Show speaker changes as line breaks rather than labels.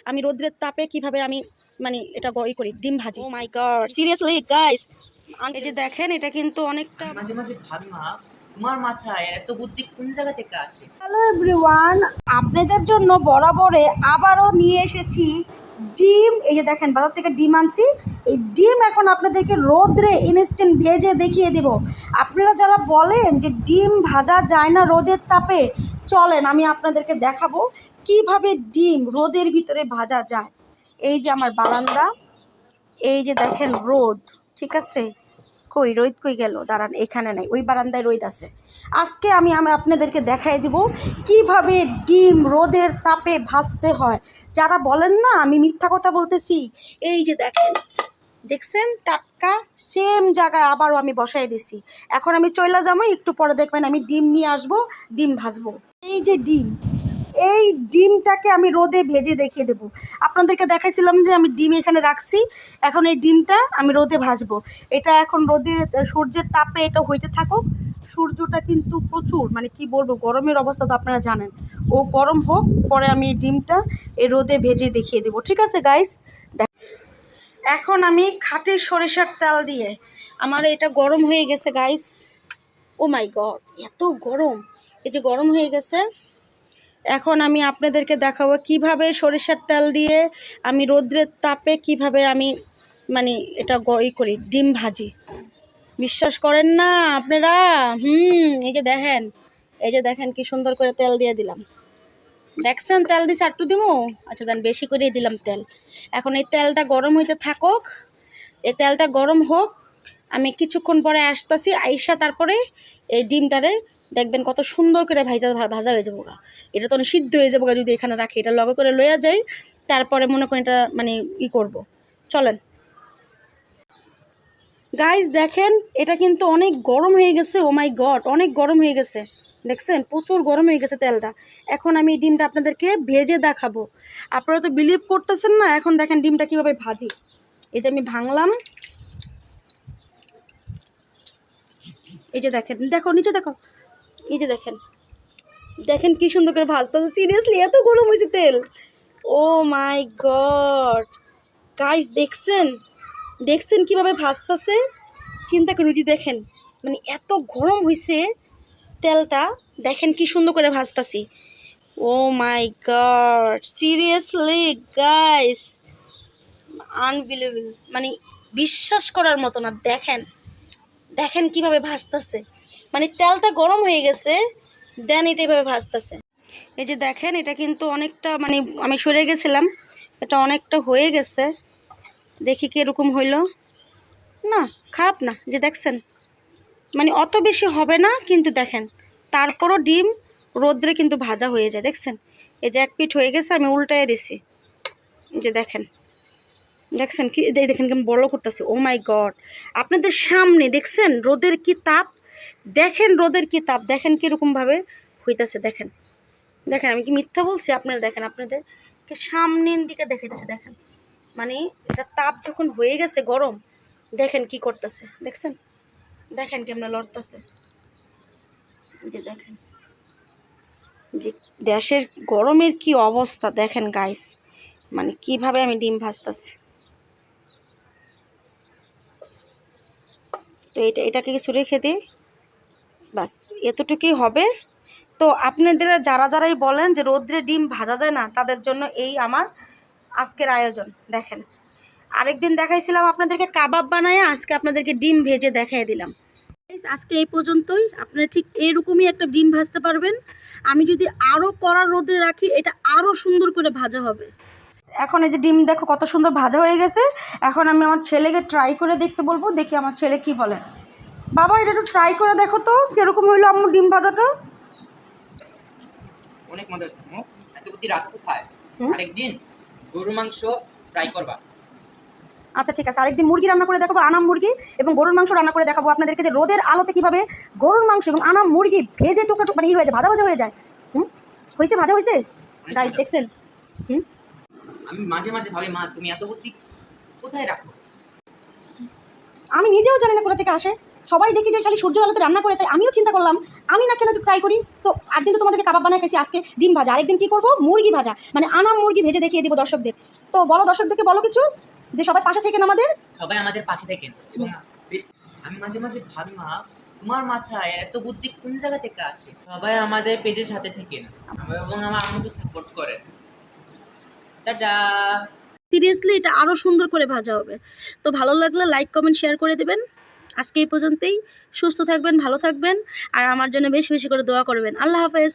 আমি রোদ্রের তাপে কিভাবে আমি মানে এটা করি ডিম ভাজি। ও মাই গড, সিরিয়াসলি গাইস, এই যে দেখেন এটা কিন্তু অনেকটা।
মাঝে মাঝে ভাবি মা, তোমার মাথায় এত বুদ্ধি কোন জায়গা থেকে আসে?
হ্যালো এভরিওয়ান, আপনাদের জন্য বরাবরে আবারও নিয়ে এসেছি ডিম। এই যে দেখেন বাজার থেকে ডিম আনছি। এই ডিম এখন আপনাদেরকে রোদ্রে ইনস্ট্যান্ট ভেজে দেখিয়ে দেব। আপনারা যারা বলেন যে ডিম ভাজা যায় না রোদের তাপে, চলেন আমি আপনাদেরকে দেখাবো কিভাবে ডিম রোদের ভিতরে ভাজা যায়। এই যে আমার বারান্দা, এই যে দেখেন রোদ, ঠিক আছে? কই রোদ কই গেল? দাঁড়ান, এখানে নাই, ওই বারান্দায় রোদ আছে। আজকে আমি আপনাদেরকে দেখাই দিব কিভাবে ডিম রোদের তাপে ভাজতে হয়। যারা বলেন না আমি মিথ্যা কথা বলতেছি, এই যে দেখেন, দেখছেন টাটকা সেম জায়গায় আবারও আমি বসাই দিছি। এখন আমি চলে যাবো, একটু পরে দেখবেন আমি ডিম নিয়ে আসবো, ডিম ভাজবো। এই যে ডিম, এই ডিমটাকে আমি রোদে ভেজে দেখিয়ে দেবো। আপনাদেরকে দেখাইছিলাম যে আমি ডিম এখানে রাখছি, এখন এই ডিমটা আমি রোদে ভাজবো। এটা এখন রোদের সূর্যের তাপে এটা হইতে থাকুক। সূর্যটা কিন্তু প্রচুর মানে কি বলবো, গরমের অবস্থা তো আপনারা জানেন। ও গরম হোক, পরে আমি এই ডিমটা এই রোদে ভেজে দেখিয়ে দেবো, ঠিক আছে গাইস? এখন আমি খাঁটি সরিষার তেল দিয়ে, আমার এটা গরম হয়ে গেছে গাইস। ও মাই গড, এত গরম! এই যে গরম হয়ে গেছে। এখন আমি আপনাদেরকে দেখাবো কিভাবে সরিষার তেল দিয়ে আমি রোদ্রের তাপে কিভাবে আমি মানে এটা করি ডিম ভাজি। বিশ্বাস করেন না আপনারা? এই যে দেখেন, এই যে দেখেন কি সুন্দর করে তেল দিয়ে দিলাম। দেখছেন তেল দিছে, একটু দিমু? আচ্ছা দেন, বেশি করেই দিলাম তেল। এখন এই তেলটা গরম হইতে থাকুক, এই তেলটা গরম হোক। আমি কিছুক্ষণ পরে আসতেছি, আইসা তারপরে এই ডিমটারে দেখবেন কত সুন্দর করে ভাজা হয়ে যাবো গা। এটা তো সিদ্ধ হয়ে যাবো গা যদি এখানে রাখি, এটা লগে করে লইয়া যাই, তারপরে মনে করেন এটা মানে করব। চলেন গাইস, দেখেন এটা কিন্তু অনেক গরম হয়ে গেছে। ও মাই গড, অনেক গরম হয়ে গেছে, দেখছেন প্রচুর গরম হয়ে গেছে তেলটা। এখন আমি এই ডিমটা আপনাদেরকে ভেজে দেখাবো। আপনারা তো বিলিভ করতেছেন না। এখন দেখেন ডিমটা কিভাবে ভাজি। এটা আমি ভাঙলাম, এই যে দেখেন, দেখো নিচে দেখো, এই যে দেখেন, দেখেন কি সুন্দর করে ভাজতে। সিরিয়াসলি এত গরম হয়েছে তেল। ও মাই গড গাইস, দেখছেন দেখছেন কিভাবে ভাজতেছে? চিন্তা করুন, যদি দেখেন মানে এত গরম হয়েছে তেলটা, দেখেন কি সুন্দর করে ভাজতেছি। ও মাই গড, সিরিয়াসলি গাইস, আনবিলিভেবল, মানে বিশ্বাস করার মতো না। দেখেন দেখেন কিভাবে ভাজতেছে, মানে তেলটা গরম হয়ে গেছে, দেন এটা এইভাবে ভাজতেছে। এই যে দেখেন এটা কিন্তু অনেকটা মানে আমি সরে গেছিলাম, এটা অনেকটা হয়ে গেছে। দেখি কি এরকম হইলো না, খারাপ না। যে দেখছেন মানে অত বেশি হবে না, কিন্তু দেখেন তারপরও ডিম রোদ্রে কিন্তু ভাজা হয়ে যায়। দেখছেন এই যে এক পিঠ হয়ে গেছে, আমি উল্টায় দিছি। যে দেখেন, দেখছেন কি, দেখেন কেমন বড় করতেছে। ও মাই গড, আপনাদের সামনে দেখছেন রোদের কি তাপ, দেখেন রোদের কি তাপ, দেখেন কীরকমভাবে হইতেছে। দেখেন দেখেন, আমি কি মিথ্যা বলছি? আপনারা দেখেন, আপনাদের সামনের দিকে দেখাইতেছে। দেখেন মানে এটা তাপ যখন হয়ে গেছে গরম, দেখেন কি করতেছে। দেখছেন, দেখেন কেমন লড়তেছে। যে দেখেন যে দেশের গরমের কি অবস্থা, দেখেন গাইস, মানে কিভাবে আমি ডিম ভাজতেছি। তো এটাকে কিছু রেখে দিই, বাস এতটুকুই হবে। তো আপনাদের যারাই বলেন যে রোদ্রে ডিম ভাজা যায় না, তাদের জন্য এই আমার আজকের আয়োজন। দেখেন আরেকদিন দেখাইছিলাম আপনাদেরকে কাবাব বানায়, আজকে আপনাদেরকে ডিম ভেজে দেখাই দিলাম। আজকে এই পর্যন্তই। আপনারা ঠিক এরকমই একটা ডিম ভাজতে পারবেন। আমি যদি আরও কড়া রোদে রাখি, এটা আরও সুন্দর করে ভাজা হবে। এখন এই যে ডিম দেখো কত সুন্দর ভাজা হয়ে গেছে। এখন আমি আমার ছেলেকে ট্রাই করে দেখতে বলবো, দেখি আমার ছেলে কি বলে। বাবা এটা একটু ট্রাই করে দেখো তো কিরকম হইলো আম্মু ডিম ভাজাটা।
অনেক মজা হয়েছে। এত বুদ্ধি রাখো কোথায়? আরেকদিন গরুর মাংস ফ্রাই করবা।
আচ্ছা ঠিক আছে, আরেকদিন মুরগি রান্না করে দেখাবো, আনাম মুরগি এবং গরুর মাংস রান্না করে দেখাবো আপনাদেরকে, যে রোদের আলোতে কীভাবে গরুর মাংস এবং আনাম মুরগি ভেজে টুকরা মানে হয়ে যায়, ভাজা ভাজা হয়ে যায়। হয়েছে, ভাজা হয়েছে গাইস, দেখছেন?
আমি মাঝে মাঝে ভাবি মা, তুমি এত বুদ্ধি কোথায় রাখো?
আমি নিজেও জানি না কোথা থেকে আসে। সবাই দেখি যে খালি সূর্যের আলোতে রান্না করে, তাই আমিও চিন্তা করলাম আমি না কেন একটু ট্রাই করি। তো একদিন তো তোমাদেরকে কাবাব বানায় খাইছি, আজকে ডিম ভাজা, আরেকদিন কী করবো, মুরগি ভাজা, মানে আনাম মুরগি ভেজে দেখিয়ে দেবো দর্শকদের। তো বলো দর্শকদেরকে, বলো কিছু, যে সবাই পাশে থেকেন আমাদের।
সবাই আমাদের পাশে থাকেন এবং আমি মাঝে মাঝে ভাবি মা, তোমার মাথায় এত বুদ্ধি কোন জায়গা থেকে আসে? সবাই আমাদের পেজের সাথে থাকেন এবং আমার আম্মুকে সাপোর্ট করেন। টাটা।
সিরিয়াসলি এটা আরও সুন্দর করে ভাজা হবে। তো ভালো লাগলে লাইক কমেন্ট শেয়ার করে দেবেন। আজকে এই পর্যন্তই। সুস্থ থাকবেন, ভালো থাকবেন, আর আমার জন্য বেশি বেশি করে দোয়া করবেন। আল্লাহ হাফেজ।